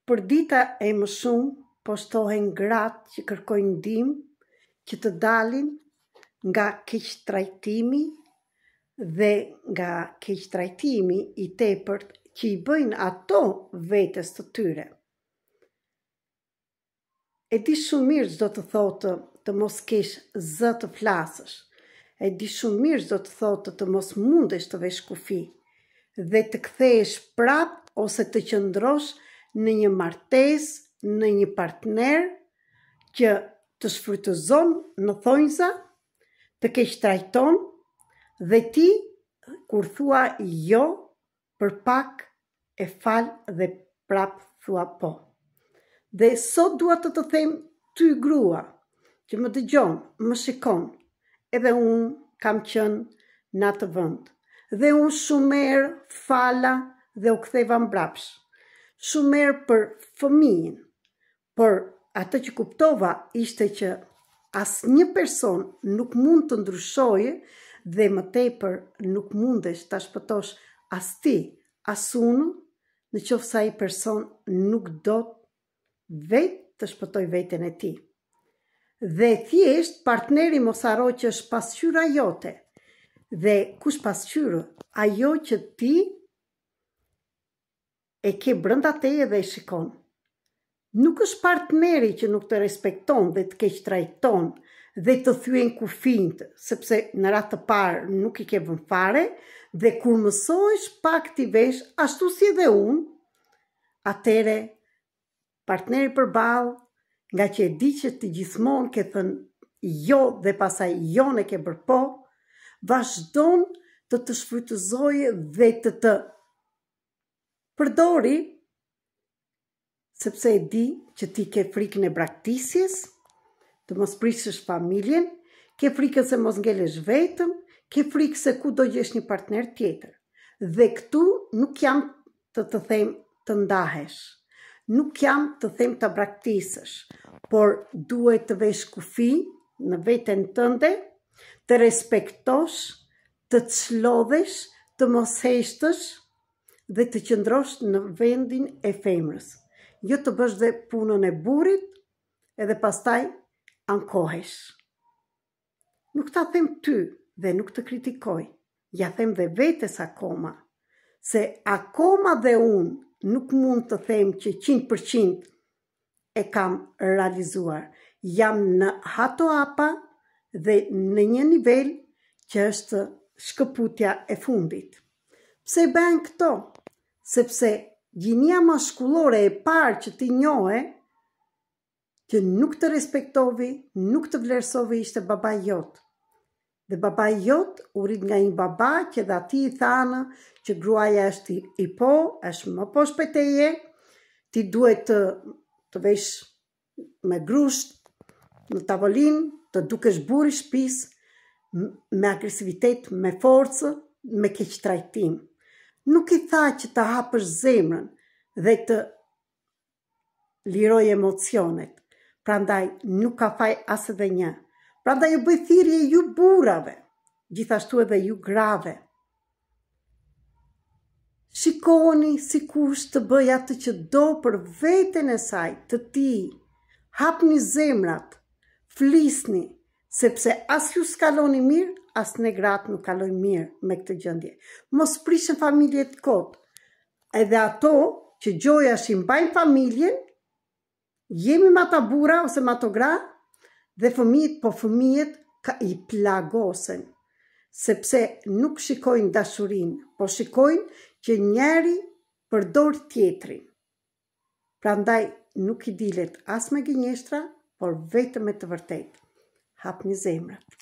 Për dita e më shumë, postohen gratë që kërkojnë ndihmë që të dalin nga keqtrajtimi dhe nga keqtrajtimi i tepërt që i bëjnë ato vetes të tyre. E di shumë mirë çdo të thotë të mos kesh zë të flasësh. E di shumë mirë çdo të thotë të mos mundesh të vesh kufi dhe të kthehesh prap ose të qëndrosh në një martesë, në një partner që të shfrytëzon në thonjza, të keq trajton dhe ti kur thua jo, për pak e fal dhe prap thua po. Dhe sot dua të them ty grua që më dëgjon, më shikon, edhe unë kam qenë në atë vend. Dhe unë shumë herë fala dhe u ktheva mbrapsh. Shumë herë për fëmijën, por atë që kuptova ishte që asnjë person nuk mund të ndryshojë dhe më tepër nuk mundesh ta shpëtosh as ti, as unë, në qoftë se ai person nuk do vetë të shpëtoj veten e tij. Dhe thjesht partneri mos haro që është pasqyra jote. Dhe kush pasqyrë? Ajo që ti e ke brenda teje dhe e shikon. Nuk është partneri që nuk të respekton dhe të keq trajton dhe të thyen kufijt, sepse në radhë të parë nuk i ke vënë fare dhe kur mësohesh pak ti vesh ashtu si edhe unë, atëre partneri përballë, nga që e di që të gjithmonë ke thënë jo dhe pasaj jo ne ke bërë po, vazhdon të shfrytëzojë dhe të përdori, sepse e di që ti ke frikën e braktisjes, të mos prishësh familjen, ke frikën se mos ngelesh vetëm, ke frikë se ku do gjesh një partner tjetër. Dhe këtu nuk jam të them të ndahesh, nuk jam të them të braktisësh, por duhet të vesh kufi në veten tënde, të respektosh, të çlodhesh, të mos heshtësh dhe të qëndrosh në vendin e femrës. Jo të bësh dhe punën e burrit edhe pastaj ankohesh. Nuk ta them ty dhe nuk të kritikoj, ja them dhe vetes akoma, se akoma dhe unë nuk mund të them që 100% e kam realizuar. Jam në hato hapa dhe në një nivel që është shkëputja e fundit. Pse bën këto? Sepse gjinia maskullore e parë që ti njohe, që nuk të respektovi, nuk të vlerësovi ishte babai jot. Dhe babai jot u rit nga një baba që dhe ati i thanë që gruaja është i po, është më poshtë prej teje, ti duhet të vesh me grusht në tavolinë, të dukesh burri i shtëpisë, me agresivitet, me forcë, me keq trajtim. Nuk i tha që të hapësh zemrën dhe të liroj emocionet. Prandaj nuk ka faj as edhe një. Prandaj ju bëj thirrje ju burrave, gjithashtu edhe ju grave. Shikoni si kush të bëj atë që do për veten e saj, të ti. Hapni zemrat, flisni, sepse as ju s'kaloni mirë, as ne gratë nuk kalojnë mirë me këtë gjendje. Mos prishën familjet kot. Edhe ato që gjoja shi mbajnë familjen, jemi me ata burra ose me ato gra, dhe fëmijët i plagosen, sepse nuk shikojnë dashurinë, po shikojnë që njeri përdor tjetrin. Prandaj nuk i dilet as me gënjeshtra, por vetëm me të vërtetë. Hapni zemrat.